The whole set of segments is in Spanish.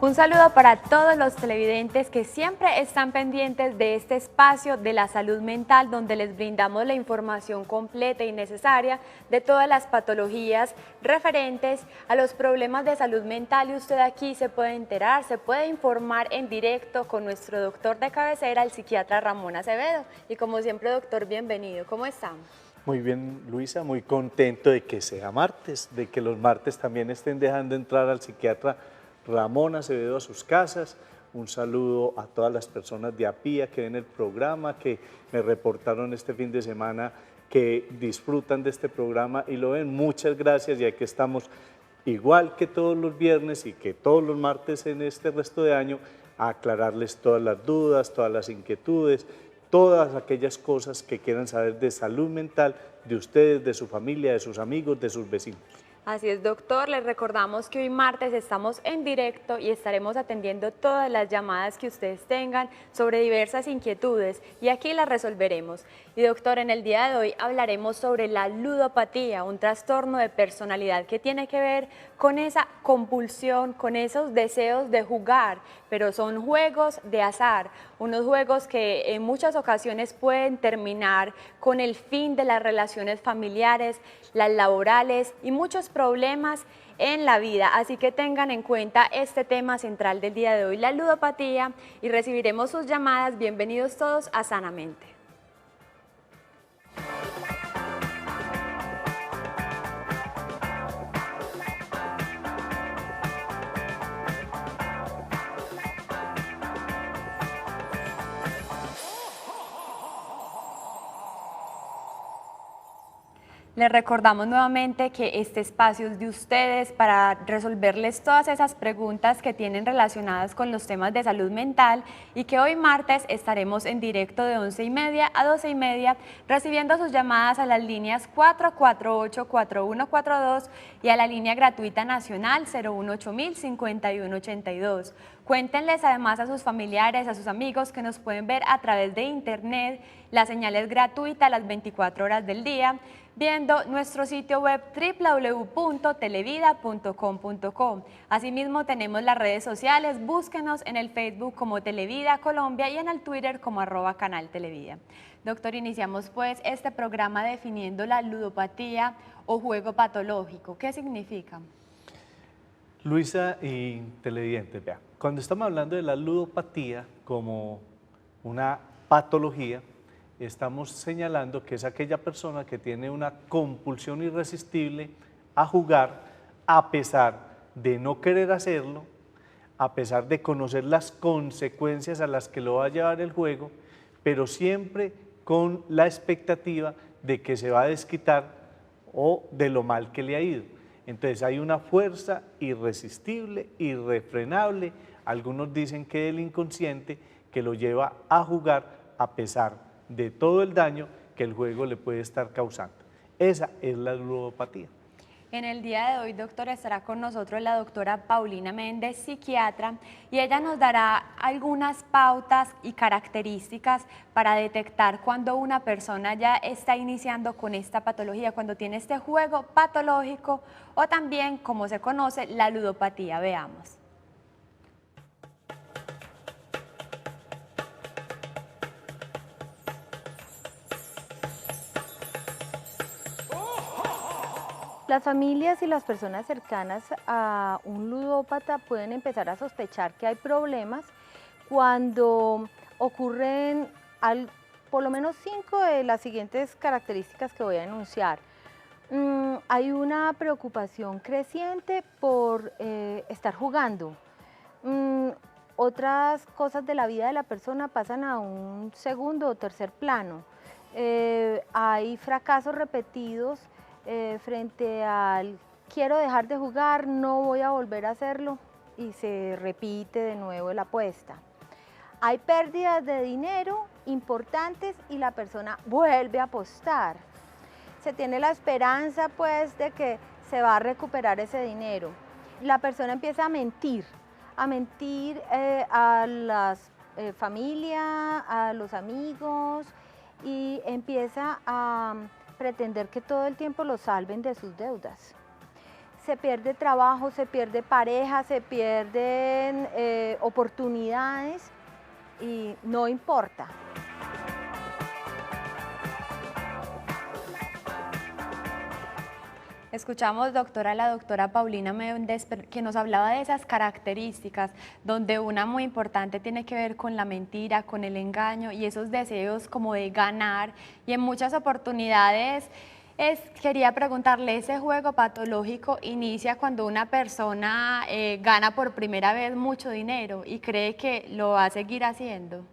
Un saludo para todos los televidentes que siempre están pendientes de este espacio de la salud mental, donde les brindamos la información completa y necesaria de todas las patologías referentes a los problemas de salud mental, y usted aquí se puede enterar, se puede informar en directo con nuestro doctor de cabecera, el psiquiatra Ramón Acevedo. Y como siempre, doctor, bienvenido. ¿Cómo están? Muy bien, Luisa, muy contento de que sea martes, de que los martes también estén dejando entrar al psiquiatra Ramón Acevedo a sus casas. Un saludo a todas las personas de APIA que ven el programa, que me reportaron este fin de semana que disfrutan de este programa y lo ven. Muchas gracias, y aquí estamos igual que todos los viernes y que todos los martes en este resto de año, a aclararles todas las dudas, todas las inquietudes, todas aquellas cosas que quieran saber de salud mental de ustedes, de su familia, de sus amigos, de sus vecinos. Así es, doctor. Les recordamos que hoy martes estamos en directo y estaremos atendiendo todas las llamadas que ustedes tengan sobre diversas inquietudes, y aquí las resolveremos. Y doctor, en el día de hoy hablaremos sobre la ludopatía, un trastorno de personalidad que tiene que ver con esa compulsión, con esos deseos de jugar, pero son juegos de azar, unos juegos que en muchas ocasiones pueden terminar con el fin de las relaciones familiares, las laborales y muchos problemas en la vida. Así que tengan en cuenta este tema central del día de hoy, la ludopatía, y recibiremos sus llamadas. Bienvenidos todos a Sanamente. Les recordamos nuevamente que este espacio es de ustedes para resolverles todas esas preguntas que tienen relacionadas con los temas de salud mental, y que hoy martes estaremos en directo de 11:30 a 12:30 recibiendo sus llamadas a las líneas 448-4142 y a la línea gratuita nacional 018-5182. Cuéntenles además a sus familiares, a sus amigos que nos pueden ver a través de internet. La señal es gratuita las 24 horas del día, viendo nuestro sitio web www.televida.com.co. Asimismo tenemos las redes sociales, búsquenos en el Facebook como Televida Colombia y en el Twitter como @canal Televida. Doctor, iniciamos pues este programa definiendo la ludopatía o juego patológico. ¿Qué significa? Luisa y televidentes, vean, cuando estamos hablando de la ludopatía como una patología, estamos señalando que es aquella persona que tiene una compulsión irresistible a jugar, a pesar de no querer hacerlo, a pesar de conocer las consecuencias a las que lo va a llevar el juego, pero siempre con la expectativa de que se va a desquitar o de lo mal que le ha ido. Entonces hay una fuerza irresistible, irrefrenable, algunos dicen que del inconsciente, que lo lleva a jugar a pesar de todo el daño que el juego le puede estar causando. Esa es la ludopatía. En el día de hoy, doctor, estará con nosotros la doctora Paulina Méndez, psiquiatra, y ella nos dará algunas pautas y características para detectar cuando una persona ya está iniciando con esta patología, cuando tiene este juego patológico, o también, como se conoce, la ludopatía. Veamos. Las familias y las personas cercanas a un ludópata pueden empezar a sospechar que hay problemas cuando ocurren por lo menos 5 de las siguientes características que voy a enunciar. Hay una preocupación creciente por estar jugando. Otras cosas de la vida de la persona pasan a un segundo o tercer plano. Hay fracasos repetidos frente al quiero dejar de jugar, no voy a volver a hacerlo, y se repite de nuevo la apuesta. Hay pérdidas de dinero importantes y la persona vuelve a apostar. Se tiene la esperanza pues de que se va a recuperar ese dinero. La persona empieza a mentir a la familia, a los amigos, y empieza a pretender que todo el tiempo lo salven de sus deudas. se pierde trabajo, se pierde pareja, se pierden oportunidades y no importa. Escuchamos, doctora, a la doctora Paulina Méndez, que nos hablaba de esas características, donde una muy importante tiene que ver con la mentira, con el engaño y esos deseos como de ganar. Y en muchas oportunidades quería preguntarle, ¿ese juego patológico inicia cuando una persona gana por primera vez mucho dinero y cree que lo va a seguir haciendo?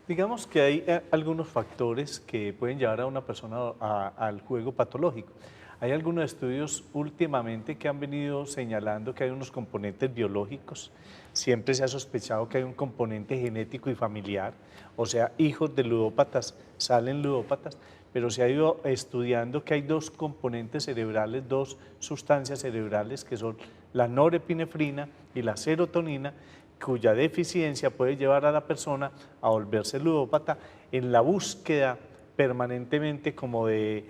Digamos que hay algunos factores que pueden llevar a una persona al juego patológico. Hay algunos estudios últimamente que han venido señalando que hay unos componentes biológicos. Siempre se ha sospechado que hay un componente genético y familiar, o sea, hijos de ludópatas salen ludópatas, pero se ha ido estudiando que hay dos componentes cerebrales, dos sustancias cerebrales que son la norepinefrina y la serotonina, cuya deficiencia puede llevar a la persona a volverse ludópata en la búsqueda permanentemente como de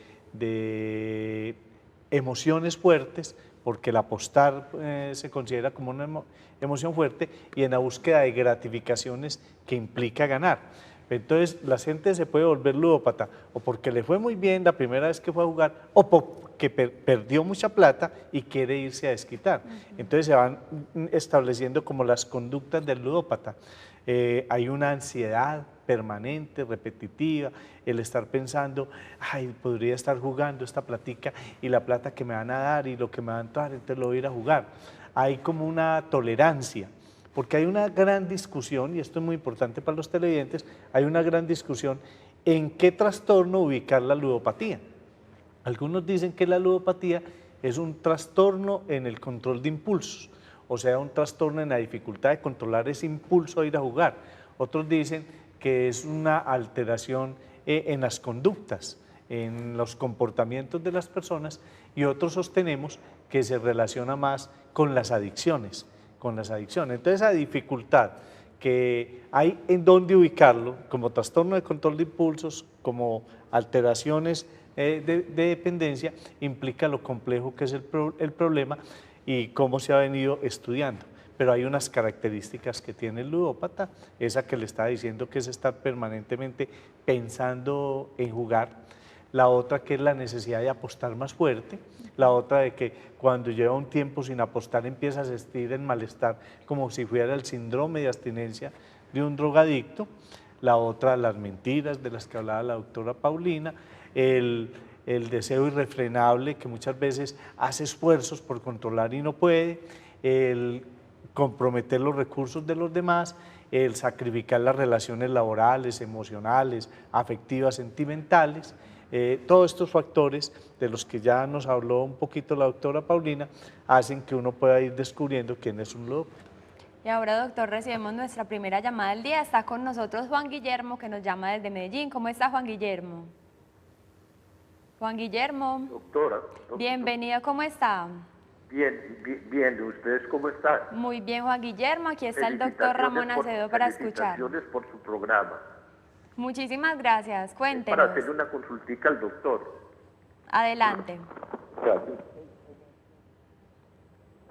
emociones fuertes, porque el apostar se considera como una emoción fuerte, y en la búsqueda de gratificaciones que implica ganar. Entonces la gente se puede volver ludópata o porque le fue muy bien la primera vez que fue a jugar o porque perdió mucha plata y quiere irse a desquitar. Entonces se van estableciendo como las conductas del ludópata. Hay una ansiedad permanente, repetitiva, el estar pensando, ay, podría estar jugando esta platica y la plata que me van a dar y lo que me van a dar, entonces lo voy a ir a jugar. Hay como una tolerancia, porque hay una gran discusión, y esto es muy importante para los televidentes, hay una gran discusión en qué trastorno ubicar la ludopatía. Algunos dicen que la ludopatía es un trastorno en el control de impulsos, o sea, un trastorno en la dificultad de controlar ese impulso a ir a jugar. Otros dicen que es una alteración en las conductas, en los comportamientos de las personas, y otros sostenemos que se relaciona más con las adicciones, Entonces, esa dificultad que hay en dónde ubicarlo, como trastorno de control de impulsos, como alteraciones de dependencia, implica lo complejo que es el problema y cómo se ha venido estudiando. Pero hay unas características que tiene el ludópata, esa que le estaba diciendo, que es estar permanentemente pensando en jugar, la otra que es la necesidad de apostar más fuerte, la otra de que cuando lleva un tiempo sin apostar empieza a sentir el malestar como si fuera el síndrome de abstinencia de un drogadicto, la otra las mentiras de las que hablaba la doctora Paulina, el deseo irrefrenable que muchas veces hace esfuerzos por controlar y no puede, el comprometer los recursos de los demás, el sacrificar las relaciones laborales, emocionales, afectivas, sentimentales. Todos estos factores de los que ya nos habló un poquito la doctora Paulina hacen que uno pueda ir descubriendo quién es un ludópata. Y ahora, doctor, recibimos nuestra primera llamada del día. Está con nosotros Juan Guillermo, que nos llama desde Medellín. ¿Cómo está, Juan Guillermo? Juan Guillermo. Doctora. Bienvenido, ¿cómo está? Bien. ¿Ustedes cómo están? Muy bien, Juan Guillermo. Aquí está el doctor Ramón Acevedo para escuchar. Felicitaciones por su programa. Muchísimas gracias. Cuéntenos. Para hacerle una consultica al doctor. Adelante. Gracias.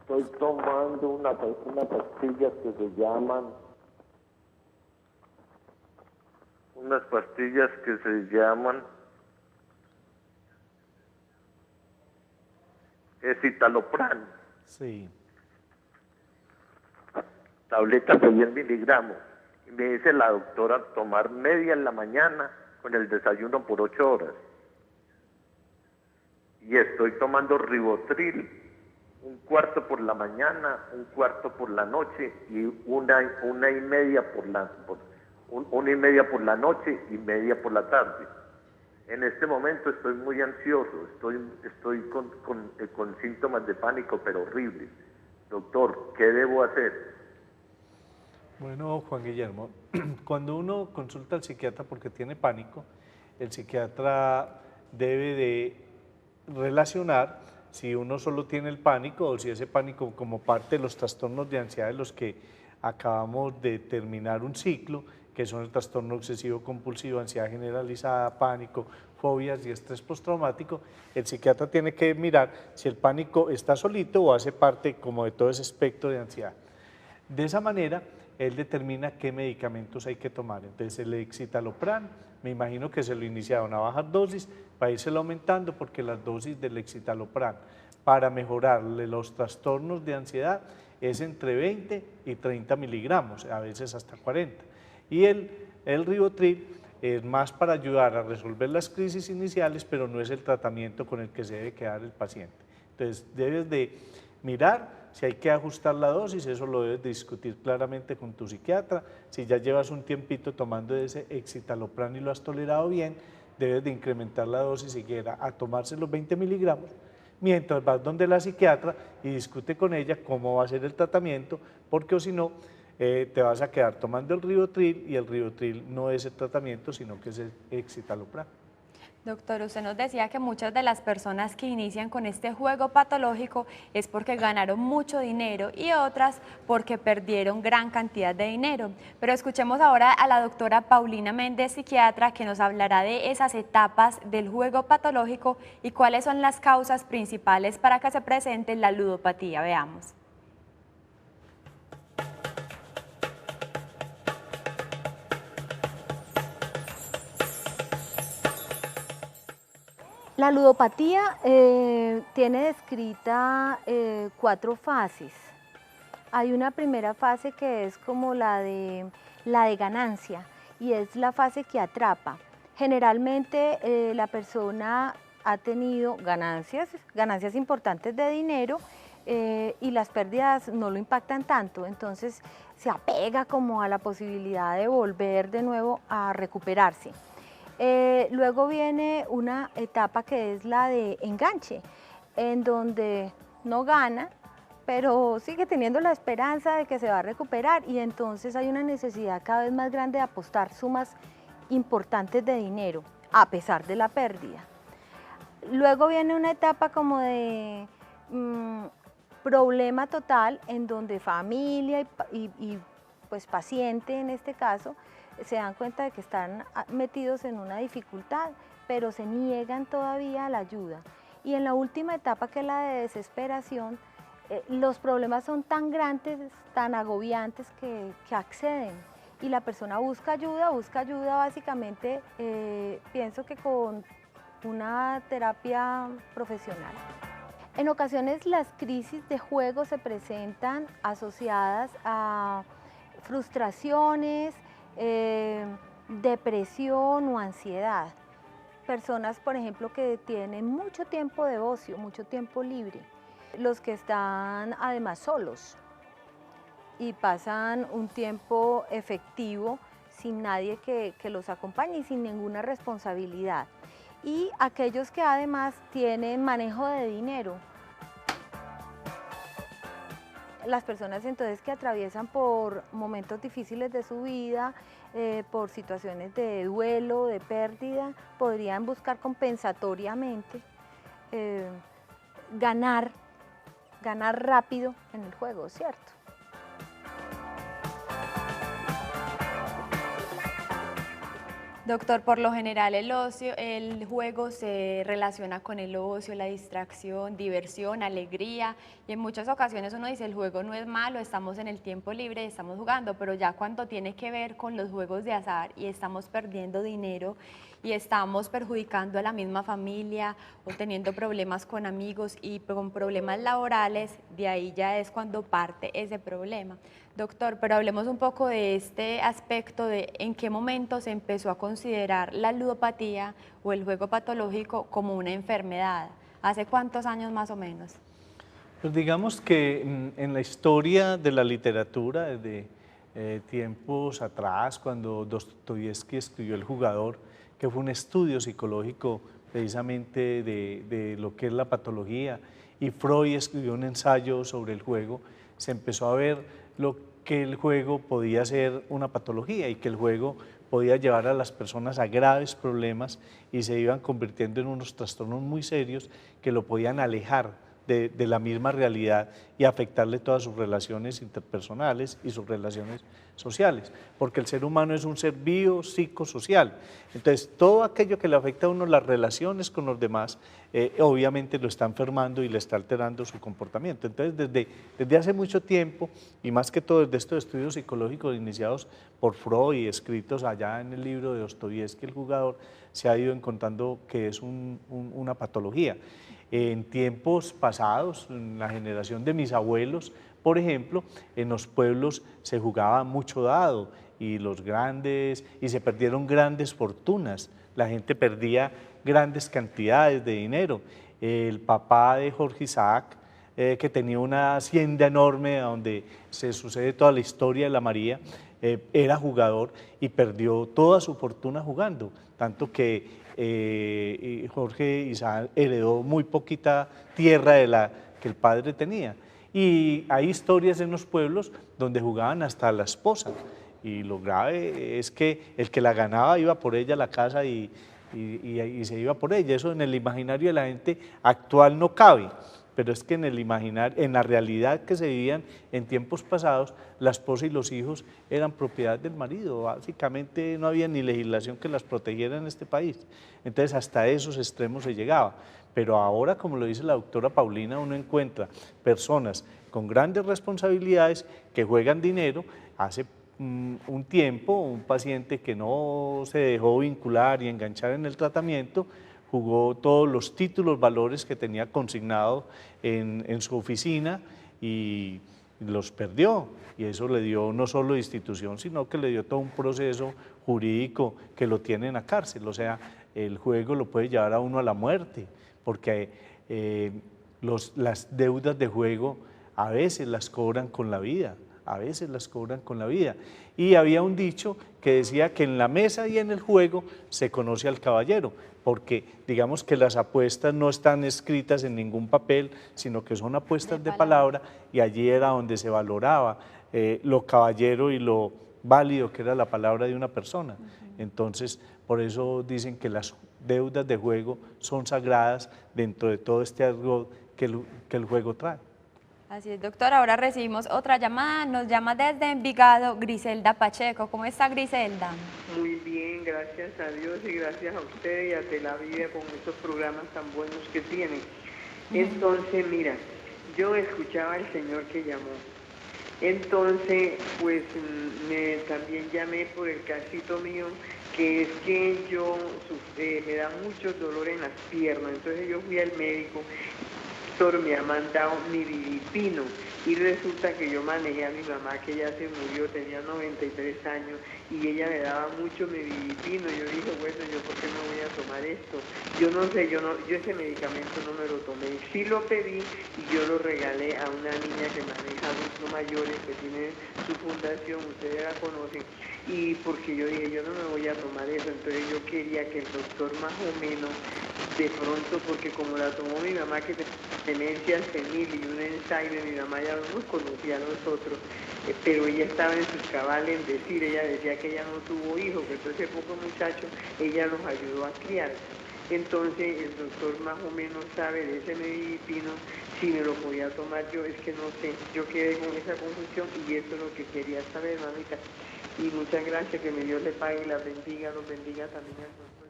Estoy tomando unas pastillas que se llaman... Unas pastillas que se llaman... Escitalopram. Sí. Tabletas de 10 miligramos. Y me dice la doctora tomar media en la mañana con el desayuno por 8 horas. Y estoy tomando Rivotril, un cuarto por la mañana, un cuarto por la noche y una y media por la noche y media por la tarde. En este momento estoy muy ansioso, estoy con síntomas de pánico, pero horribles. Doctor, ¿qué debo hacer? Bueno, Juan Guillermo, cuando uno consulta al psiquiatra porque tiene pánico, el psiquiatra debe de relacionar si uno solo tiene el pánico o si ese pánico como parte de los trastornos de ansiedad de los que acabamos de terminar un ciclo, que son el trastorno obsesivo compulsivo, ansiedad generalizada, pánico, fobias y estrés postraumático, el psiquiatra tiene que mirar si el pánico está solito o hace parte como de todo ese espectro de ansiedad. De esa manera, él determina qué medicamentos hay que tomar. Entonces, el Escitalopram, me imagino que se lo iniciaron a bajar dosis para irse aumentando, porque las dosis del Escitalopram para mejorarle los trastornos de ansiedad es entre 20 y 30 miligramos, a veces hasta 40. Y el Rivotril es más para ayudar a resolver las crisis iniciales, pero no es el tratamiento con el que se debe quedar el paciente. Entonces, debes de mirar si hay que ajustar la dosis, eso lo debes de discutir claramente con tu psiquiatra. Si ya llevas un tiempito tomando ese Escitalopram y lo has tolerado bien, debes de incrementar la dosis siquiera a tomarse los 20 miligramos, mientras vas donde la psiquiatra y discute con ella cómo va a ser el tratamiento, porque o si no, te vas a quedar tomando el Rivotril y el Rivotril no es el tratamiento, sino que es el Escitalopram. Doctor, usted nos decía que muchas de las personas que inician con este juego patológico es porque ganaron mucho dinero y otras porque perdieron gran cantidad de dinero. Pero escuchemos ahora a la doctora Paulina Méndez, psiquiatra, que nos hablará de esas etapas del juego patológico y cuáles son las causas principales para que se presente la ludopatía. Veamos. La ludopatía tiene descrita 4 fases. Hay una primera fase que es como la de ganancia y es la fase que atrapa. Generalmente la persona ha tenido ganancias importantes de dinero y las pérdidas no lo impactan tanto, entonces se apega como a la posibilidad de volver de nuevo a recuperarse. Luego viene una etapa que es la de enganche, en donde no gana, pero sigue teniendo la esperanza de que se va a recuperar y entonces hay una necesidad cada vez más grande de apostar sumas importantes de dinero, a pesar de la pérdida. Luego viene una etapa como de problema total, en donde familia y pues paciente en este caso, se dan cuenta de que están metidos en una dificultad, pero se niegan todavía a la ayuda. Y en la última etapa, que es la de desesperación, los problemas son tan grandes, tan agobiantes que acceden. Y la persona busca ayuda básicamente, pienso que con una terapia profesional. En ocasiones las crisis de juego se presentan asociadas a frustraciones, depresión o ansiedad. Personas, por ejemplo, que tienen mucho tiempo de ocio, mucho tiempo libre. Los que están además solos y pasan un tiempo efectivo sin nadie que los acompañe y sin ninguna responsabilidad. Y aquellos que además tienen manejo de dinero. Las personas entonces que atraviesan por momentos difíciles de su vida, por situaciones de duelo, de pérdida, podrían buscar compensatoriamente ganar rápido en el juego, ¿cierto? Doctor, por lo general el juego se relaciona con el ocio, la distracción, diversión, alegría, y en muchas ocasiones uno dice el juego no es malo, estamos en el tiempo libre, estamos jugando, pero ya cuando tiene que ver con los juegos de azar y estamos perdiendo dinero y estamos perjudicando a la misma familia o teniendo problemas con amigos y con problemas laborales, de ahí ya es cuando parte ese problema. Doctor, pero hablemos un poco de este aspecto de en qué momento se empezó a considerar la ludopatía o el juego patológico como una enfermedad. ¿Hace cuántos años más o menos? Pues digamos que en la historia de la literatura, desde tiempos atrás, cuando Dostoyevsky escribió El jugador, que fue un estudio psicológico precisamente de lo que es la patología, y Freud escribió un ensayo sobre el juego, se empezó a ver lo que el juego podía ser una patología y que el juego podía llevar a las personas a graves problemas y se iban convirtiendo en unos trastornos muy serios que lo podían alejar de la misma realidad y afectarle todas sus relaciones interpersonales y sus relaciones sociales, porque el ser humano es un ser biopsicosocial. Entonces, todo aquello que le afecta a uno las relaciones con los demás, obviamente lo está enfermando y le está alterando su comportamiento. Entonces, desde hace mucho tiempo, y más que todo desde estos estudios psicológicos iniciados por Freud y escritos allá en el libro de Dostoyevsky, El jugador, se ha ido encontrando que es una patología. En tiempos pasados, en la generación de mis abuelos, por ejemplo, en los pueblos se jugaba mucho dado y se perdieron grandes fortunas, la gente perdía grandes cantidades de dinero. El papá de Jorge Isaac, que tenía una hacienda enorme donde se sucede toda la historia de la María, era jugador y perdió toda su fortuna jugando, tanto que Jorge Isaac heredó muy poquita tierra de la que el padre tenía. Y hay historias en los pueblos donde jugaban hasta la esposa, y lo grave es que el que la ganaba iba por ella a la casa y se iba por ella. Eso en el imaginario de la gente actual no cabe, pero es que en la realidad que se vivían en tiempos pasados, la esposa y los hijos eran propiedad del marido. Básicamente no había ni legislación que las protegiera en este país. Entonces hasta esos extremos se llegaba. Pero ahora, como lo dice la doctora Paulina, uno encuentra personas con grandes responsabilidades que juegan dinero. Hace un tiempo, un paciente que no se dejó vincular y enganchar en el tratamiento, jugó todos los títulos, valores que tenía consignado en su oficina y los perdió. Y eso le dio no solo institución, sino que le dio todo un proceso jurídico que lo tiene en la cárcel. O sea, el juego lo puede llevar a uno a la muerte, porque las deudas de juego a veces las cobran con la vida. A veces las cobran con la vida. Y había un dicho que decía que en la mesa y en el juego se conoce al caballero, porque digamos que las apuestas no están escritas en ningún papel, sino que son apuestas de palabra, y allí era donde se valoraba lo caballero y lo válido que era la palabra de una persona. Entonces, por eso dicen que las deudas de juego son sagradas dentro de todo este algo que el juego trae. Así es, doctor. Ahora recibimos otra llamada. Nos llama desde Envigado Griselda Pacheco. ¿Cómo está, Griselda? Muy bien, gracias a Dios y gracias a usted y a De la Vida con estos programas tan buenos que tienen. Entonces, mira, yo escuchaba al señor que llamó. Entonces, pues también llamé por el casito mío, que es que me da mucho dolor en las piernas. Entonces yo fui al médico. Me ha mandado Midilipino, y resulta que yo manejé a mi mamá, que ya se murió, tenía 93 años, y ella me daba mucho Midilipino. Yo dije, bueno, ¿yo por qué no voy a tomar esto? Yo no sé, yo ese medicamento no me lo tomé. Sí lo pedí y yo lo regalé a una niña que maneja adultos mayores, que tiene su fundación, ustedes la conocen, y porque yo dije, yo no me voy a tomar eso. Entonces yo quería que el doctor más o menos, de pronto, porque como la tomó mi mamá, que demencia senil y un Alzheimer, mi mamá ya no nos conocía a nosotros, pero ella estaba en sus cabales en decir, ella decía que ella no tuvo hijos, que entonces poco muchacho ella nos ayudó a criar. Entonces el doctor más o menos sabe de ese Midilipino, si me lo podía tomar yo, es que no sé, yo quedé con esa confusión y eso es lo que quería saber, mamita. Y muchas gracias, que mi Dios le pague y la bendiga, los bendiga también al doctor.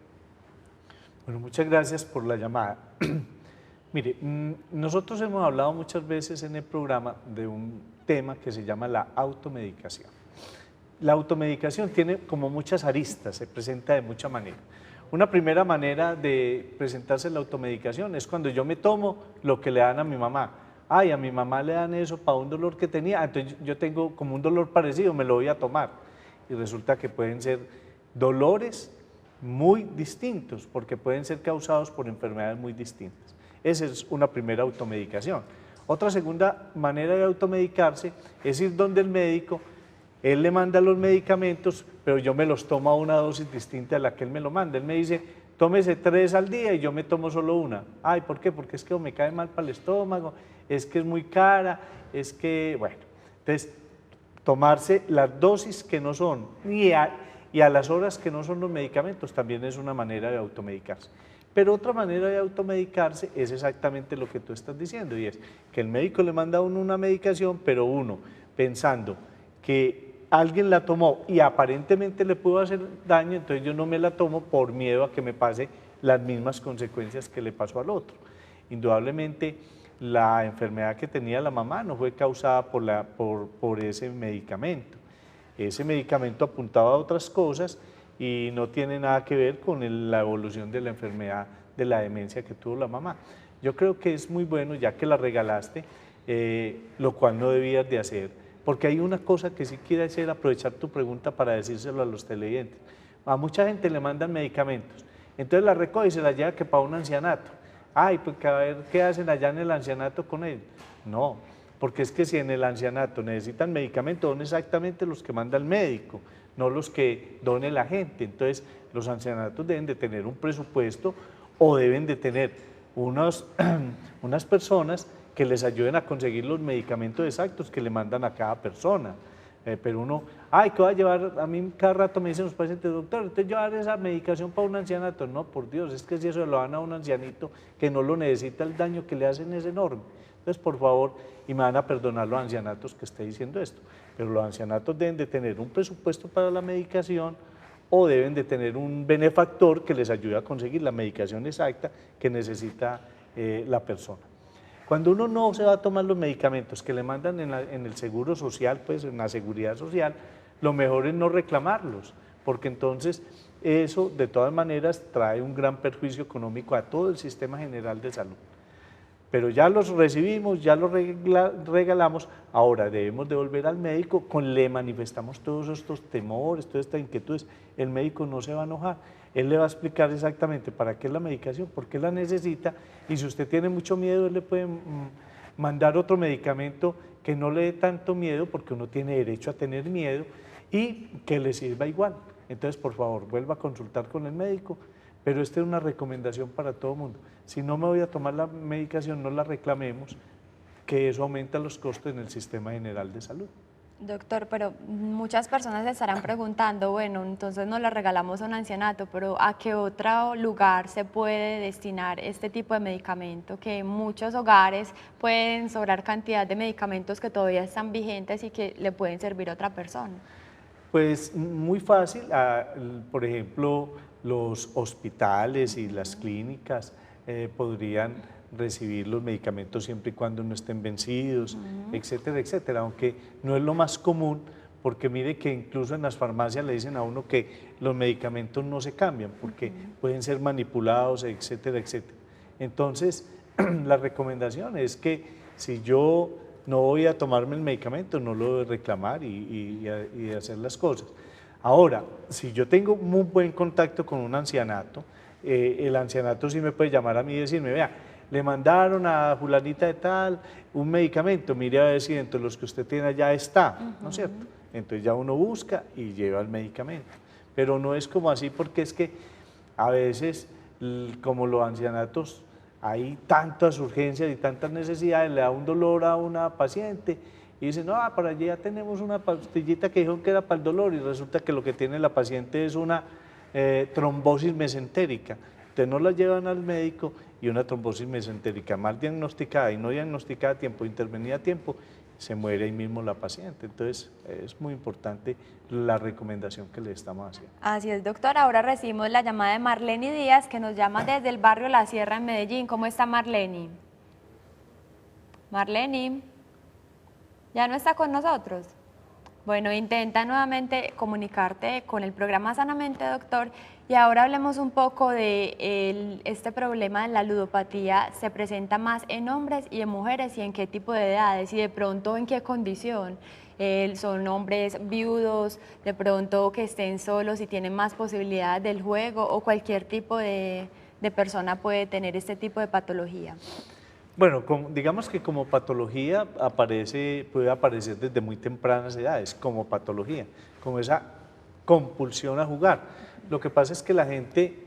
Bueno, muchas gracias por la llamada. Mire, nosotros hemos hablado muchas veces en el programa de un tema que se llama la automedicación. La automedicación tiene como muchas aristas, se presenta de muchas maneras. Una primera manera de presentarse la automedicación es cuando yo me tomo lo que le dan a mi mamá. Ay, a mi mamá le dan eso para un dolor que tenía, entonces yo tengo como un dolor parecido, me lo voy a tomar. Y resulta que pueden ser dolores muy distintos, porque pueden ser causados por enfermedades muy distintas. Esa es una primera automedicación. Otra segunda manera de automedicarse es ir donde el médico, él le manda los medicamentos, pero yo me los tomo a una dosis distinta a la que él me lo manda. Él me dice, tómese 3 al día y yo me tomo solo una. Ay, ¿por qué? Porque es que me cae mal para el estómago, es que es muy cara, es que, bueno. Entonces, tomarse las dosis que no son y a las horas que no son los medicamentos también es una manera de automedicarse. Pero otra manera de automedicarse es exactamente lo que tú estás diciendo, y es que el médico le manda a uno una medicación, pero uno pensando que alguien la tomó y aparentemente le pudo hacer daño, entonces yo no me la tomo por miedo a que me pase las mismas consecuencias que le pasó al otro. Indudablemente la enfermedad que tenía la mamá no fue causada por ese medicamento. Ese medicamento apuntaba a otras cosas y no tiene nada que ver con la evolución de la enfermedad de la demencia que tuvo la mamá. Yo creo que es muy bueno, ya que la regalaste, lo cual no debías de hacer, porque hay una cosa que sí quiero hacer, aprovechar tu pregunta para decírselo a los televidentes. A mucha gente le mandan medicamentos, entonces la recoge y se la lleva que para un ancianato. Ay, pues a ver qué hacen allá en el ancianato con ellos. No, porque es que si en el ancianato necesitan medicamentos, son exactamente los que manda el médico, no los que done la gente. Entonces, los ancianatos deben de tener un presupuesto o deben de tener unas personas que les ayuden a conseguir los medicamentos exactos que le mandan a cada persona. Pero uno, ay, ¿qué va a llevar? A mí cada rato me dicen los pacientes, doctor, ¿usted llevar esa medicación para un ancianato? No, por Dios, es que si eso lo dan a un ancianito que no lo necesita, el daño que le hacen es enorme. Entonces, por favor, y me van a perdonar los ancianatos que esté diciendo esto, pero los ancianatos deben de tener un presupuesto para la medicación o deben de tener un benefactor que les ayude a conseguir la medicación exacta que necesita la persona. Cuando uno no se va a tomar los medicamentos que le mandan en el seguro social, pues en la seguridad social, lo mejor es no reclamarlos, porque entonces eso de todas maneras trae un gran perjuicio económico a todo el sistema general de salud. Pero ya los recibimos, ya los regalamos, ahora debemos de volver al médico, le manifestamos todos estos temores, todas estas inquietudes, el médico no se va a enojar, él le va a explicar exactamente para qué es la medicación, por qué la necesita, y si usted tiene mucho miedo, él le puede mandar otro medicamento que no le dé tanto miedo, porque uno tiene derecho a tener miedo, y que le sirva igual. Entonces, por favor, vuelva a consultar con el médico, pero esta es una recomendación para todo el mundo. Si no me voy a tomar la medicación, no la reclamemos, que eso aumenta los costos en el sistema general de salud. Doctor, pero muchas personas se estarán preguntando, bueno, entonces nos la regalamos a un ancianato, pero ¿a qué otro lugar se puede destinar este tipo de medicamento? Que en muchos hogares pueden sobrar cantidad de medicamentos que todavía están vigentes y que le pueden servir a otra persona. Pues muy fácil, por ejemplo, los hospitales y las clínicas podrían recibir los medicamentos siempre y cuando no estén vencidos, etcétera, etcétera, aunque no es lo más común, porque mire que incluso en las farmacias le dicen a uno que los medicamentos no se cambian, porque pueden ser manipulados, etcétera, etcétera. Entonces, la recomendación es que si yo no voy a tomarme el medicamento, no lo debo reclamar y hacer las cosas. Ahora, si yo tengo muy buen contacto con un ancianato, el ancianato sí me puede llamar a mí y decirme, vea, le mandaron a fulanita de tal un medicamento, mire a ver si dentro de los que usted tiene allá está, ¿no es cierto? Entonces ya uno busca y lleva el medicamento, pero no es como así, porque es que a veces, como los ancianatos, hay tantas urgencias y tantas necesidades, le da un dolor a una paciente y dice, no, para allí ya tenemos una pastillita que dijeron que era para el dolor, y resulta que lo que tiene la paciente es una trombosis mesentérica. Entonces no la llevan al médico y una trombosis mesentérica mal diagnosticada y no diagnosticada a tiempo, intervenida a tiempo, se muere ahí mismo la paciente. Entonces es muy importante la recomendación que le estamos haciendo. Así es, doctor. Ahora recibimos la llamada de Marleni Díaz, que nos llama desde el barrio La Sierra en Medellín. ¿Cómo está Marleni? Marleni, ¿ya no está con nosotros? Bueno, intenta nuevamente comunicarte con el programa Sanamente, doctor. Y ahora hablemos un poco de este problema de la ludopatía. ¿Se presenta más en hombres y en mujeres, y en qué tipo de edades, y de pronto en qué condición? ¿Son hombres viudos, de pronto que estén solos y tienen más posibilidades del juego, o cualquier tipo de persona puede tener este tipo de patología? Bueno, digamos que como patología puede aparecer desde muy tempranas edades, como patología, como esa compulsión a jugar. Lo que pasa es que la gente,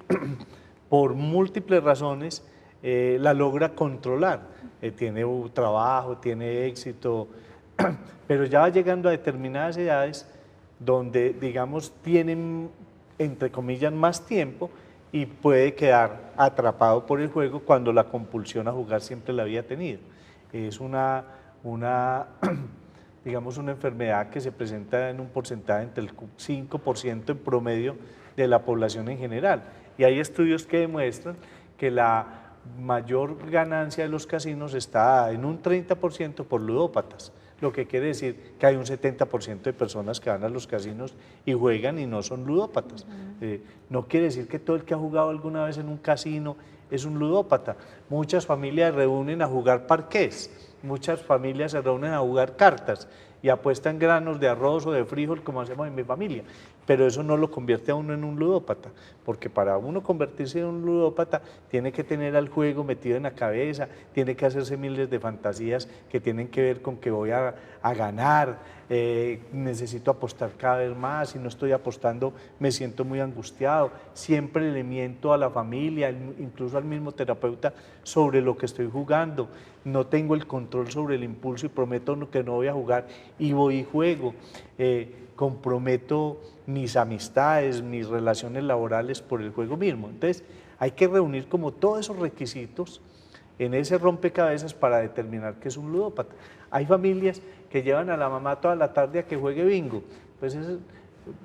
por múltiples razones, la logra controlar. Tiene trabajo, tiene éxito, pero ya va llegando a determinadas edades donde, digamos, tienen, entre comillas, más tiempo y puede quedar atrapado por el juego cuando la compulsión a jugar siempre la había tenido. Es digamos, una enfermedad que se presenta en un porcentaje entre el 5% en promedio de la población en general. Y hay estudios que demuestran que la mayor ganancia de los casinos está en un 30% por ludópatas, lo que quiere decir que hay un 70% de personas que van a los casinos y juegan y no son ludópatas. No quiere decir que todo el que ha jugado alguna vez en un casino es un ludópata. Muchas familias se reúnen a jugar parqués, muchas familias se reúnen a jugar cartas y apuestan granos de arroz o de frijol como hacemos en mi familia, pero eso no lo convierte a uno en un ludópata, porque para uno convertirse en un ludópata tiene que tener al juego metido en la cabeza, tiene que hacerse miles de fantasías que tienen que ver con que voy a ganar, necesito apostar cada vez más, si no estoy apostando me siento muy angustiado, siempre le miento a la familia, incluso al mismo terapeuta sobre lo que estoy jugando, no tengo el control sobre el impulso y prometo que no voy a jugar y voy y juego, comprometo mis amistades, mis relaciones laborales por el juego mismo. Entonces hay que reunir como todos esos requisitos en ese rompecabezas para determinar que es un ludópata. Hay familias que llevan a la mamá toda la tarde a que juegue bingo, pues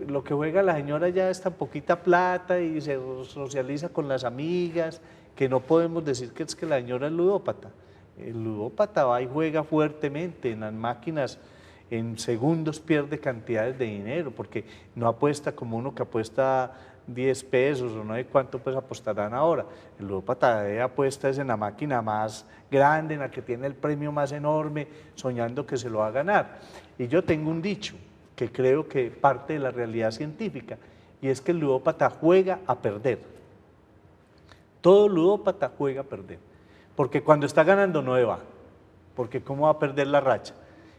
lo que juega la señora ya es tan poquita plata y se socializa con las amigas, que no podemos decir que es que la señora es ludópata. El ludópata va y juega fuertemente en las máquinas, en segundos pierde cantidades de dinero, porque no apuesta como uno que apuesta 10 pesos o no sé cuánto pues apostarán ahora. El ludópata apuesta es en la máquina más grande, en la que tiene el premio más enorme, soñando que se lo va a ganar. Y yo tengo un dicho que creo que parte de la realidad científica, y es que el ludópata juega a perder. Todo ludópata juega a perder, porque cuando está ganando no va, porque cómo va a perder la racha.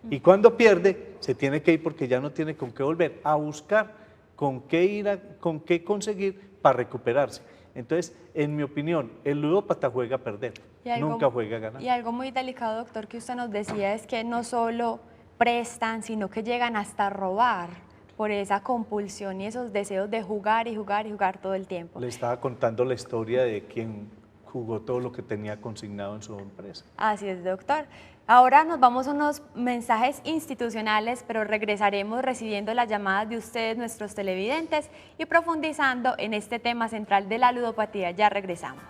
Y cuando pierde, se tiene que ir porque ya no tiene con qué volver a buscar, con qué conseguir para recuperarse. Entonces, en mi opinión, el ludópata juega a perder, nunca juega a ganar. Y algo muy delicado, doctor, que usted nos decía es que no solo prestan, sino que llegan hasta robar por esa compulsión y esos deseos de jugar y jugar y jugar todo el tiempo. Le estaba contando la historia de quien jugó todo lo que tenía consignado en su empresa. Así es, doctor. Ahora nos vamos a unos mensajes institucionales, pero regresaremos recibiendo las llamadas de ustedes, nuestros televidentes, y profundizando en este tema central de la ludopatía. Ya regresamos.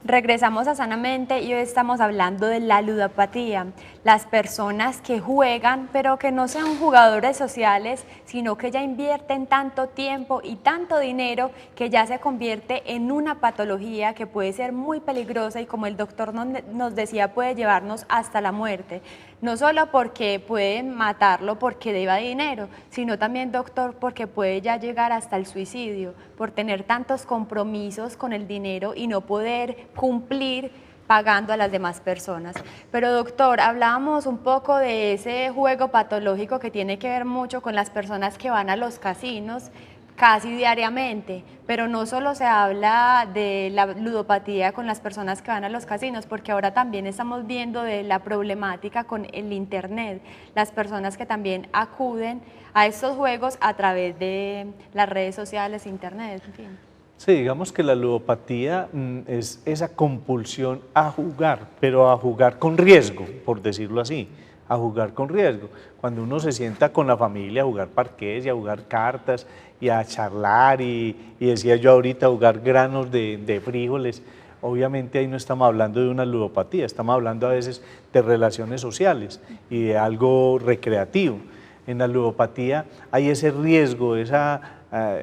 Regresamos a Sanamente y hoy estamos hablando de la ludopatía, las personas que juegan pero que no sean jugadores sociales, sino que ya invierten tanto tiempo y tanto dinero que ya se convierte en una patología que puede ser muy peligrosa y, como el doctor nos decía, puede llevarnos hasta la muerte. No solo porque pueden matarlo porque deba dinero, sino también, doctor, porque puede ya llegar hasta el suicidio, por tener tantos compromisos con el dinero y no poder cumplir pagando a las demás personas. Pero, doctor, hablábamos un poco de ese juego patológico que tiene que ver mucho con las personas que van a los casinos casi diariamente, pero no solo se habla de la ludopatía con las personas que van a los casinos, porque ahora también estamos viendo de la problemática con el internet, las personas que también acuden a estos juegos a través de las redes sociales, internet, en fin. Sí, digamos que la ludopatía es esa compulsión a jugar, pero a jugar con riesgo, por decirlo así, a jugar con riesgo. Cuando uno se sienta con la familia a jugar parqués y a jugar cartas y a charlar y decía yo ahorita, jugar granos de frijoles, obviamente ahí no estamos hablando de una ludopatía, estamos hablando a veces de relaciones sociales y de algo recreativo. En la ludopatía hay ese riesgo,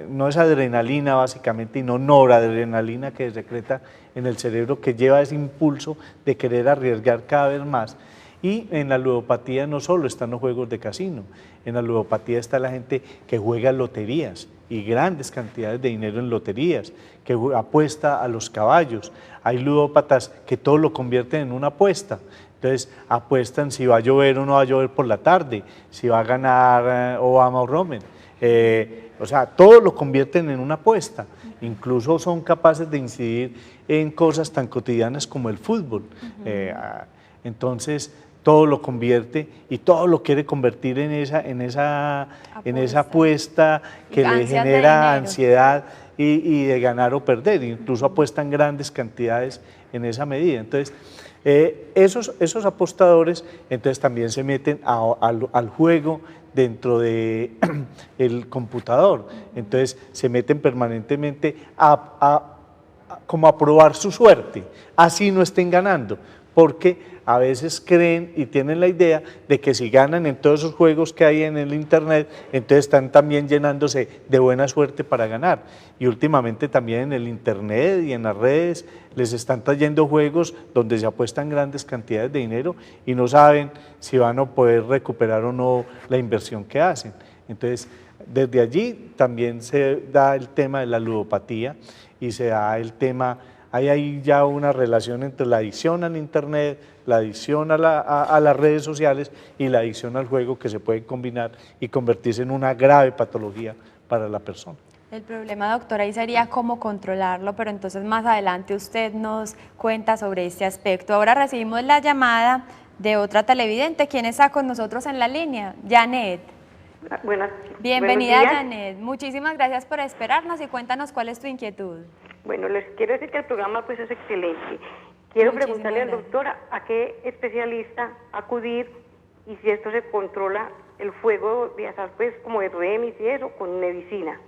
no es adrenalina básicamente, sino noradrenalina que se secreta en el cerebro, que lleva ese impulso de querer arriesgar cada vez más. Y en la ludopatía no solo están los juegos de casino, en la ludopatía está la gente que juega loterías y grandes cantidades de dinero en loterías, que apuesta a los caballos. Hay ludópatas que todo lo convierten en una apuesta. Entonces apuestan si va a llover o no va a llover por la tarde, si va a ganar Obama o Rommel. O sea, todo lo convierten en una apuesta. Incluso son capaces de incidir en cosas tan cotidianas como el fútbol. Entonces, todo lo convierte y todo lo quiere convertir en esa apuesta que le Ansias de genera dinero. ansiedad y de ganar o perder. Incluso apuestan grandes cantidades en esa medida. Entonces, esos apostadores entonces también se meten al juego dentro de el computador. Entonces, se meten permanentemente como a probar su suerte, así no estén ganando, porque a veces creen y tienen la idea de que si ganan en todos esos juegos que hay en el internet, entonces están también llenándose de buena suerte para ganar. Y últimamente también en el internet y en las redes les están trayendo juegos donde se apuestan grandes cantidades de dinero y no saben si van a poder recuperar o no la inversión que hacen. Entonces, desde allí también se da el tema de la ludopatía y se da el tema, hay ahí ya una relación entre la adicción al internet, la adicción a las redes sociales y la adicción al juego, que se puede combinar y convertirse en una grave patología para la persona. El problema, doctora, ahí sería cómo controlarlo, pero entonces más adelante usted nos cuenta sobre este aspecto. Ahora recibimos la llamada de otra televidente. ¿Quién está con nosotros en la línea? Janet. Bienvenida, Janet. Muchísimas gracias por esperarnos y cuéntanos cuál es tu inquietud. Bueno, les quiero decir que el programa pues es excelente. Quiero Muchísimas preguntarle al gracias. doctor a qué especialista acudir y si esto se controla el fuego de azar, pues como de remis y eso, con medicina.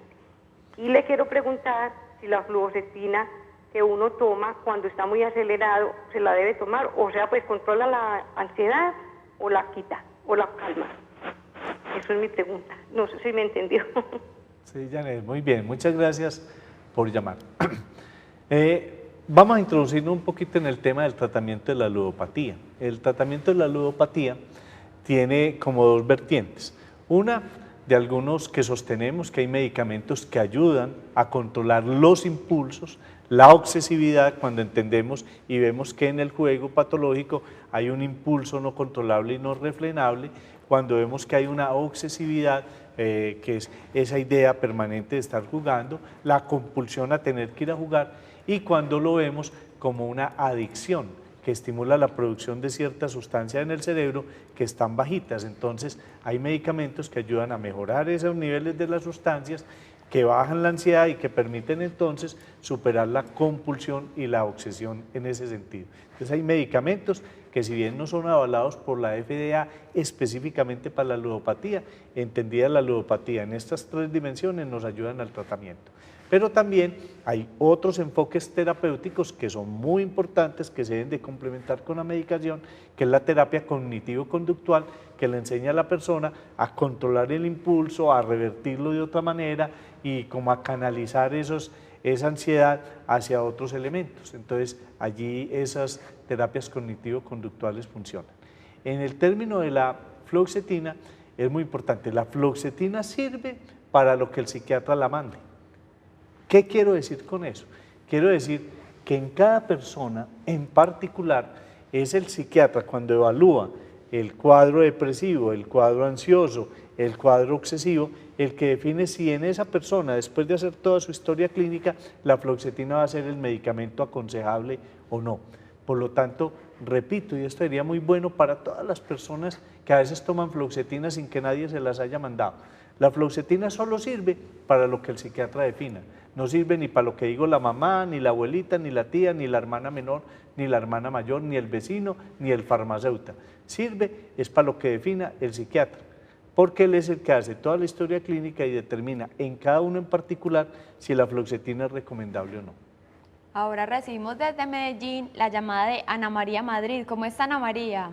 Y le quiero preguntar si la fluoxetina que uno toma cuando está muy acelerado se la debe tomar, o sea, pues controla la ansiedad o la quita o la calma. Eso es mi pregunta. No sé si me entendió. Sí, Janet, muy bien, muchas gracias por llamar. Vamos a introducirnos un poquito en el tema del tratamiento de la ludopatía. El tratamiento de la ludopatía tiene como dos vertientes. Una, de algunos que sostenemos que hay medicamentos que ayudan a controlar los impulsos, la obsesividad, cuando entendemos y vemos que en el juego patológico hay un impulso no controlable y no refrenable, cuando vemos que hay una obsesividad, que es esa idea permanente de estar jugando, la compulsión a tener que ir a jugar, y cuando lo vemos como una adicción que estimula la producción de ciertas sustancias en el cerebro que están bajitas. Entonces hay medicamentos que ayudan a mejorar esos niveles de las sustancias, que bajan la ansiedad y que permiten entonces superar la compulsión y la obsesión en ese sentido. Entonces hay medicamentos que, si bien no son avalados por la FDA específicamente para la ludopatía, entendida la ludopatía en estas tres dimensiones, nos ayudan al tratamiento. Pero también hay otros enfoques terapéuticos que son muy importantes, que se deben de complementar con la medicación, que es la terapia cognitivo-conductual, que le enseña a la persona a controlar el impulso, a revertirlo de otra manera y como a canalizar esa ansiedad hacia otros elementos. Entonces, allí esas terapias cognitivo-conductuales funcionan. En el término de la fluoxetina, es muy importante. La fluoxetina sirve para lo que el psiquiatra la mande. ¿Qué quiero decir con eso? Quiero decir que en cada persona en particular es el psiquiatra, cuando evalúa el cuadro depresivo, el cuadro ansioso, el cuadro obsesivo, el que define si en esa persona, después de hacer toda su historia clínica, la fluoxetina va a ser el medicamento aconsejable o no. Por lo tanto, repito, y esto sería muy bueno para todas las personas que a veces toman fluoxetina sin que nadie se las haya mandado. La fluoxetina solo sirve para lo que el psiquiatra defina. No sirve ni para lo que digo la mamá, ni la abuelita, ni la tía, ni la hermana menor, ni la hermana mayor, ni el vecino, ni el farmacéutico. Sirve es para lo que defina el psiquiatra, porque él es el que hace toda la historia clínica y determina en cada uno en particular si la fluoxetina es recomendable o no. Ahora recibimos desde Medellín la llamada de Ana María Madrid. ¿Cómo está, Ana María?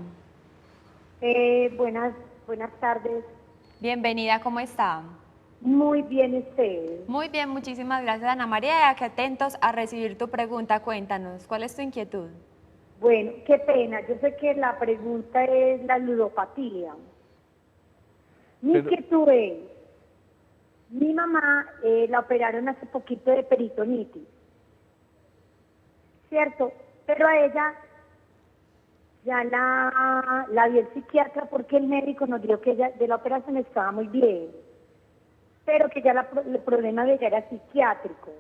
Buenas tardes. Bienvenida, ¿cómo está? Muy bien, ustedes. Muy bien, muchísimas gracias, Ana María. Aquí atentos a recibir tu pregunta. Cuéntanos, ¿cuál es tu inquietud? Bueno, qué pena. Yo sé que la pregunta es la ludopatía. Mi inquietud es, mi mamá la operaron hace poquito de peritonitis, ¿cierto? Pero a ella ya la vio el psiquiatra porque el médico nos dijo que ella de la operación estaba muy bien. pero que ya el problema de ella era psiquiátrico.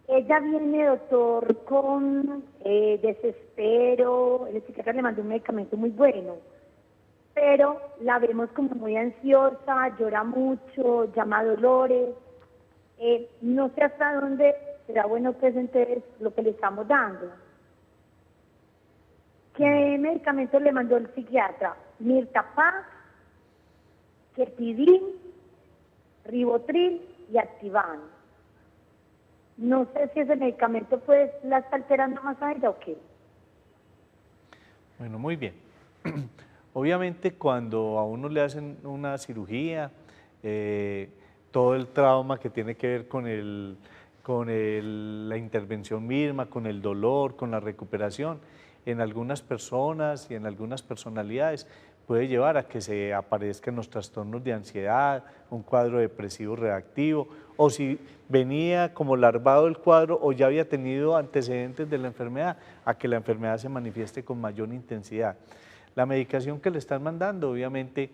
Ella viene, doctor, con desespero, el psiquiatra le mandó un medicamento muy bueno, pero la vemos como muy ansiosa, llora mucho, llama a dolores. No sé hasta dónde será bueno pues entonces lo que le estamos dando. ¿Qué medicamentos le mandó el psiquiatra? Mirtapaz, Quepidin, Rivotril y Activan. No sé si ese medicamento pues la está alterando más a ella o qué. Bueno, muy bien. Obviamente cuando a uno le hacen una cirugía, todo el trauma que tiene que ver con la intervención misma, con el dolor, con la recuperación, en algunas personas y en algunas personalidades puede llevar a que se aparezcan los trastornos de ansiedad, un cuadro depresivo reactivo, o si venía como larvado el cuadro o ya había tenido antecedentes de la enfermedad, a que la enfermedad se manifieste con mayor intensidad. La medicación que le están mandando, obviamente,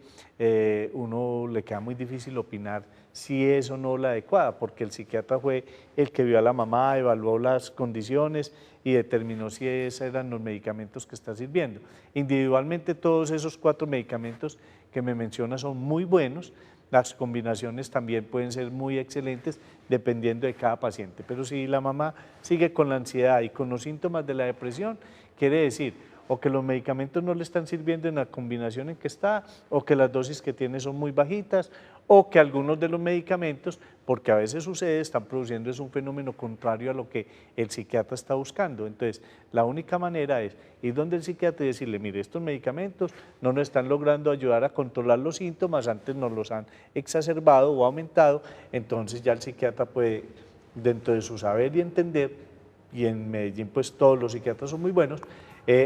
uno le queda muy difícil opinar si es o no la adecuada, porque el psiquiatra fue el que vio a la mamá, evaluó las condiciones y determinó si esos eran los medicamentos que está sirviendo. Individualmente todos esos 4 medicamentos que me menciona son muy buenos, las combinaciones también pueden ser muy excelentes dependiendo de cada paciente, pero si la mamá sigue con la ansiedad y con los síntomas de la depresión, quiere decir o que los medicamentos no le están sirviendo en la combinación en que está, o que las dosis que tiene son muy bajitas, o que algunos de los medicamentos, porque a veces sucede, están produciendo un fenómeno contrario a lo que el psiquiatra está buscando. Entonces, la única manera es ir donde el psiquiatra y decirle, mire, estos medicamentos no nos están logrando ayudar a controlar los síntomas, antes nos los han exacerbado o aumentado, entonces ya el psiquiatra puede, dentro de su saber y entender, y en Medellín pues todos los psiquiatras son muy buenos,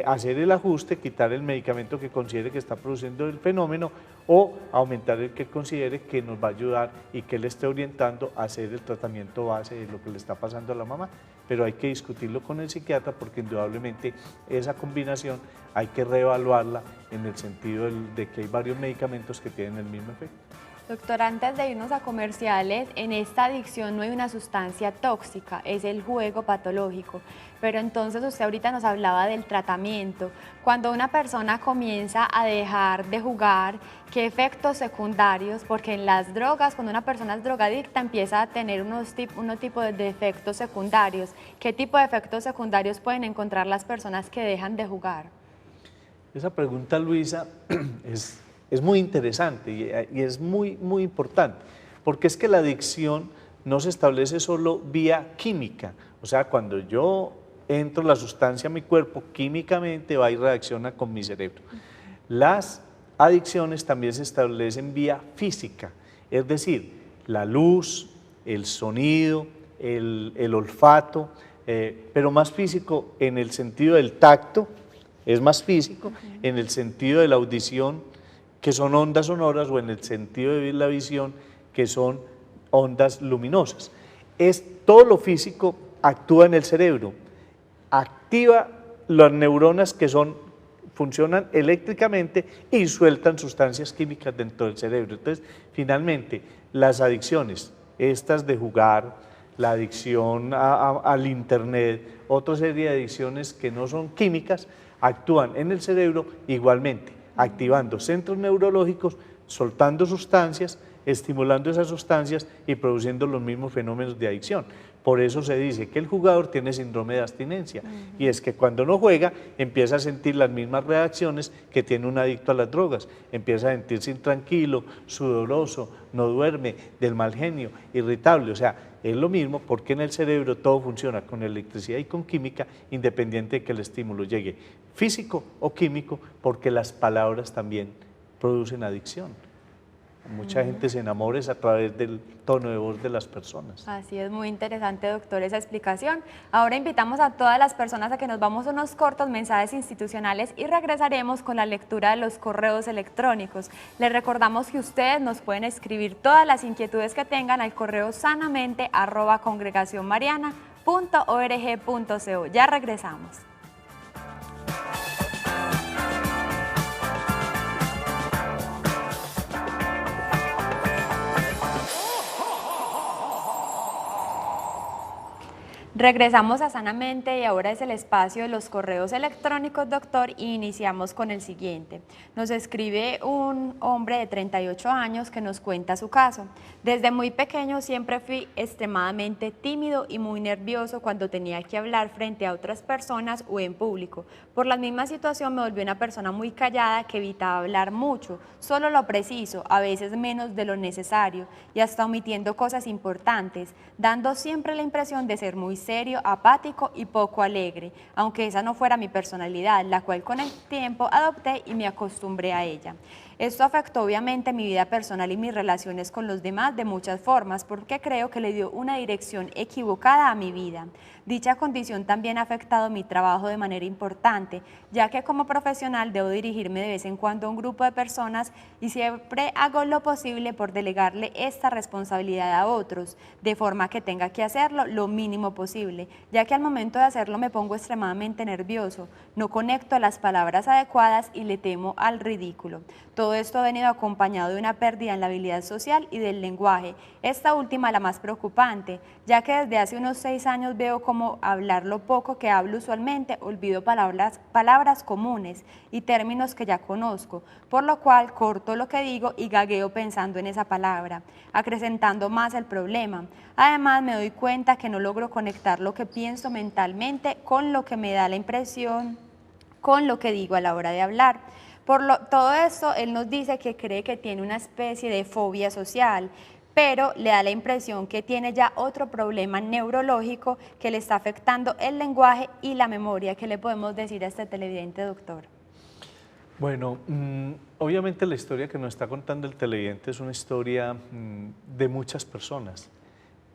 hacer el ajuste, quitar el medicamento que considere que está produciendo el fenómeno o aumentar el que considere que nos va a ayudar y que le esté orientando a hacer el tratamiento base de lo que le está pasando a la mamá. Pero hay que discutirlo con el psiquiatra porque indudablemente esa combinación hay que reevaluarla en el sentido de que hay varios medicamentos que tienen el mismo efecto. Doctor, antes de irnos a comerciales, en esta adicción no hay una sustancia tóxica, es el juego patológico. Pero entonces usted ahorita nos hablaba del tratamiento. Cuando una persona comienza a dejar de jugar, ¿qué efectos secundarios? Porque en las drogas, cuando una persona es drogadicta, empieza a tener unos tipos de efectos secundarios. ¿Qué tipo de efectos secundarios pueden encontrar las personas que dejan de jugar? Esa pregunta, Luisa, es muy interesante y es muy importante, porque es que la adicción no se establece solo vía química, o sea, cuando yo entro la sustancia a mi cuerpo, químicamente va y reacciona con mi cerebro. Las adicciones también se establecen vía física, es decir, la luz, el sonido, el olfato, pero más físico en el sentido del tacto, es más físico, en el sentido de la audición, que son ondas sonoras, o en el sentido de la visión, que son ondas luminosas. Todo lo físico actúa en el cerebro, activa las neuronas que funcionan eléctricamente y sueltan sustancias químicas dentro del cerebro. Entonces, finalmente, las adicciones, estas de jugar, la adicción al internet, otra serie de adicciones que no son químicas, actúan en el cerebro igualmente, activando centros neurológicos, soltando sustancias, estimulando esas sustancias y produciendo los mismos fenómenos de adicción. Por eso se dice que el jugador tiene síndrome de abstinencia, y es que cuando no juega empieza a sentir las mismas reacciones que tiene un adicto a las drogas, empieza a sentirse intranquilo, sudoroso, no duerme, del mal genio, irritable, o sea, es lo mismo porque en el cerebro todo funciona con electricidad y con química, independiente de que el estímulo llegue físico o químico, porque las palabras también producen adicción. Mucha gente se enamora a través del tono de voz de las personas. Así es, muy interesante, doctor, esa explicación. Ahora invitamos a todas las personas a que nos vamos a unos cortos mensajes institucionales y regresaremos con la lectura de los correos electrónicos. Les recordamos que ustedes nos pueden escribir todas las inquietudes que tengan al correo sanamente@congregacionmariana.org.co. Ya regresamos. Regresamos a Sanamente y ahora es el espacio de los correos electrónicos, doctor, y iniciamos con el siguiente. Nos escribe un hombre de 38 años que nos cuenta su caso. Desde muy pequeño siempre fui extremadamente tímido y muy nervioso cuando tenía que hablar frente a otras personas o en público. Por la misma situación me volví una persona muy callada que evitaba hablar mucho, solo lo preciso, a veces menos de lo necesario y hasta omitiendo cosas importantes, dando siempre la impresión de ser muy serio, apático y poco alegre, aunque esa no fuera mi personalidad, la cual con el tiempo adopté y me acostumbré a ella. Esto afectó obviamente mi vida personal y mis relaciones con los demás de muchas formas porque creo que le dio una dirección equivocada a mi vida. Dicha condición también ha afectado mi trabajo de manera importante, ya que como profesional debo dirigirme de vez en cuando a un grupo de personas y siempre hago lo posible por delegarle esta responsabilidad a otros, de forma que tenga que hacerlo lo mínimo posible, ya que al momento de hacerlo me pongo extremadamente nervioso, no conecto las palabras adecuadas y le temo al ridículo. Todo esto ha venido acompañado de una pérdida en la habilidad social y del lenguaje, esta última la más preocupante, ya que desde hace unos 6 años veo cómo hablar lo poco que hablo usualmente, olvido palabras comunes y términos que ya conozco, por lo cual corto lo que digo y gagueo pensando en esa palabra, acrecentando más el problema. Además me doy cuenta que no logro conectar lo que pienso mentalmente con lo que me da la impresión, con lo que digo a la hora de hablar. Todo esto, él nos dice que cree que tiene una especie de fobia social, pero le da la impresión que tiene ya otro problema neurológico que le está afectando el lenguaje y la memoria. ¿Qué le podemos decir a este televidente, doctor? Bueno, obviamente la historia que nos está contando el televidente es una historia de muchas personas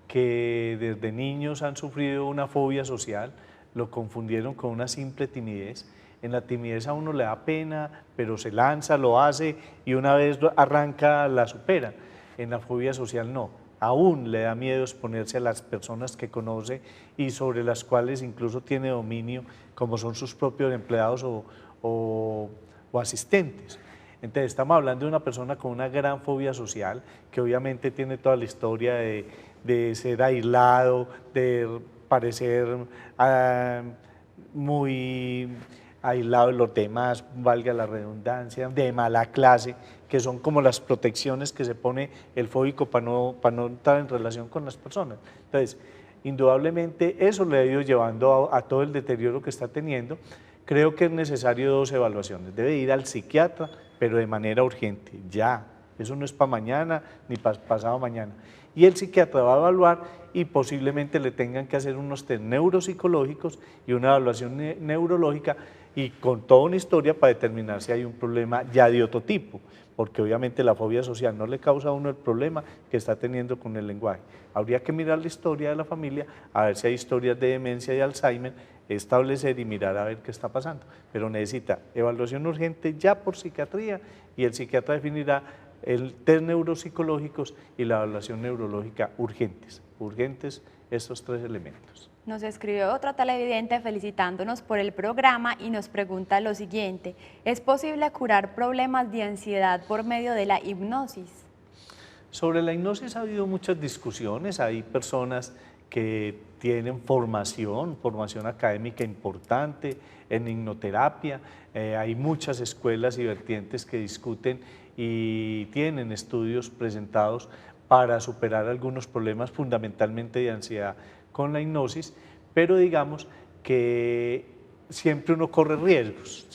que desde niños han sufrido una fobia social, lo confundieron con una simple timidez. En la timidez a uno le da pena, pero se lanza, lo hace y una vez arranca la supera. En la fobia social no, aún le da miedo exponerse a las personas que conoce y sobre las cuales incluso tiene dominio, como son sus propios empleados o asistentes. Entonces estamos hablando de una persona con una gran fobia social, que obviamente tiene toda la historia de ser aislado, de parecer muy aislado de los demás, valga la redundancia, de mala clase, que son como las protecciones que se pone el fóbico para no entrar en relación con las personas. Entonces, indudablemente eso le ha ido llevando a todo el deterioro que está teniendo. Creo que es necesario 2 evaluaciones, debe ir al psiquiatra, pero de manera urgente, ya, eso no es para mañana ni para pasado mañana. Y el psiquiatra va a evaluar y posiblemente le tengan que hacer unos test neuropsicológicos y una evaluación neurológica y con toda una historia para determinar si hay un problema ya de otro tipo, porque obviamente la fobia social no le causa a uno el problema que está teniendo con el lenguaje. Habría que mirar la historia de la familia, a ver si hay historias de demencia y Alzheimer, establecer y mirar a ver qué está pasando, pero necesita evaluación urgente ya por psiquiatría y el psiquiatra definirá el test neuropsicológicos y la evaluación neurológica urgentes estos 3 elementos. Nos escribió otro televidente felicitándonos por el programa y nos pregunta lo siguiente: ¿es posible curar problemas de ansiedad por medio de la hipnosis? Sobre la hipnosis ha habido muchas discusiones, hay personas que tienen formación académica importante en hipnoterapia, hay muchas escuelas y vertientes que discuten y tienen estudios presentados para superar algunos problemas fundamentalmente de ansiedad con la hipnosis, pero digamos que siempre uno corre riesgos,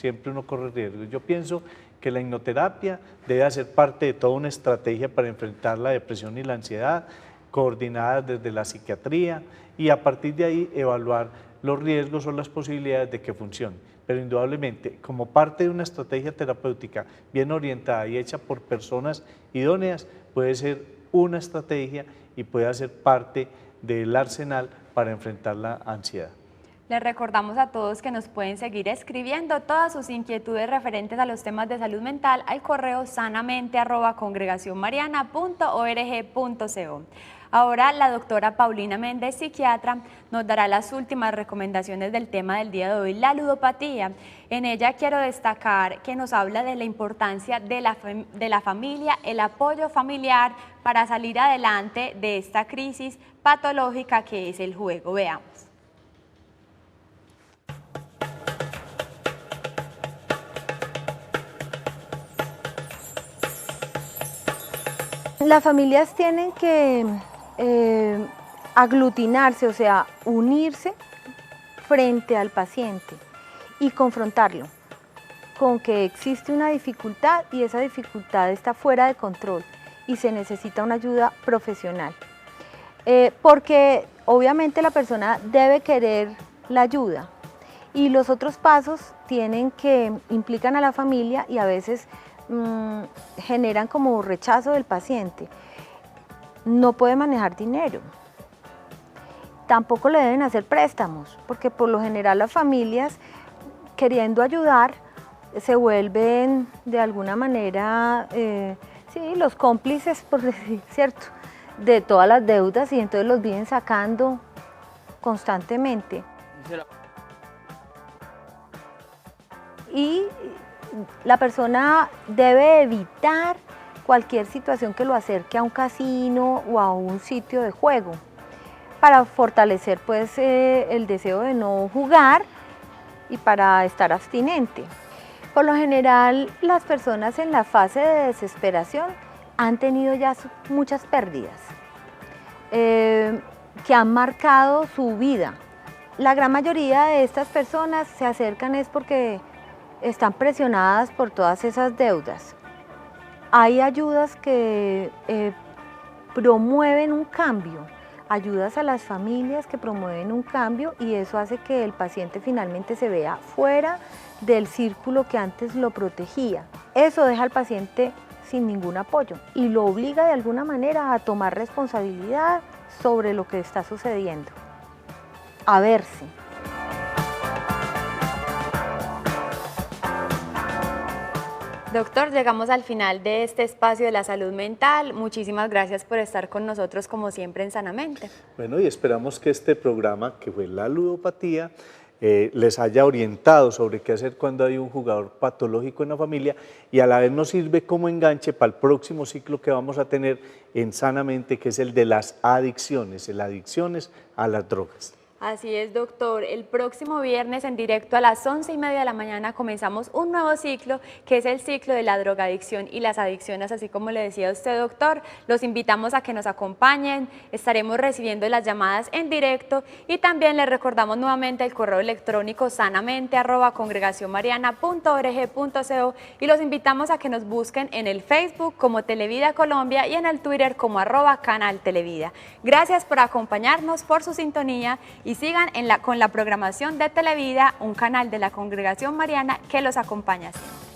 Yo pienso que la hipnoterapia debe hacer parte de toda una estrategia para enfrentar la depresión y la ansiedad, coordinada desde la psiquiatría y a partir de ahí evaluar los riesgos o las posibilidades de que funcione. Pero indudablemente, como parte de una estrategia terapéutica bien orientada y hecha por personas idóneas, puede ser una estrategia y puede hacer parte del arsenal para enfrentar la ansiedad. Les recordamos a todos que nos pueden seguir escribiendo todas sus inquietudes referentes a los temas de salud mental al correo sanamente@congregacionmariana.org.co. Ahora la doctora Paulina Méndez, psiquiatra, nos dará las últimas recomendaciones del tema del día de hoy, la ludopatía. En ella quiero destacar que nos habla de la importancia de la familia, el apoyo familiar para salir adelante de esta crisis patológica que es el juego. Veamos. Las familias tienen que aglutinarse, o sea, unirse frente al paciente y confrontarlo con que existe una dificultad y esa dificultad está fuera de control y se necesita una ayuda profesional. Porque obviamente la persona debe querer la ayuda y los otros pasos implican a la familia y a veces generan como rechazo del paciente. No puede manejar dinero. Tampoco le deben hacer préstamos, porque por lo general las familias, queriendo ayudar, se vuelven de alguna manera, sí, los cómplices, por decir, ¿cierto?, de todas las deudas y entonces los vienen sacando constantemente. Y la persona debe evitar cualquier situación que lo acerque a un casino o a un sitio de juego para fortalecer pues el deseo de no jugar y para estar abstinente. Por lo general, las personas en la fase de desesperación han tenido ya muchas pérdidas que han marcado su vida. La gran mayoría de estas personas se acercan es porque están presionadas por todas esas deudas. Hay ayudas que promueven un cambio, ayudas a las familias que promueven un cambio y eso hace que el paciente finalmente se vea fuera del círculo que antes lo protegía. Eso deja al paciente sin ningún apoyo y lo obliga de alguna manera a tomar responsabilidad sobre lo que está sucediendo, a verse. Doctor, llegamos al final de este espacio de la salud mental. Muchísimas gracias por estar con nosotros como siempre en Sanamente. Bueno, y esperamos que este programa, que fue la ludopatía, les haya orientado sobre qué hacer cuando hay un jugador patológico en la familia y a la vez nos sirve como enganche para el próximo ciclo que vamos a tener en Sanamente, que es el de las adicciones a las drogas. Así es, doctor. El próximo viernes en directo a las 11:30 de la mañana comenzamos un nuevo ciclo, que es el ciclo de la drogadicción y las adicciones, así como le decía usted, doctor. Los invitamos a que nos acompañen, estaremos recibiendo las llamadas en directo y también les recordamos nuevamente el correo electrónico sanamente@congregacionmariana.org.co y los invitamos a que nos busquen en el Facebook como Televida Colombia y en el Twitter como @Canal Televida. Gracias por acompañarnos, por su sintonía y sigan con la programación de Televida, un canal de la Congregación Mariana que los acompaña siempre.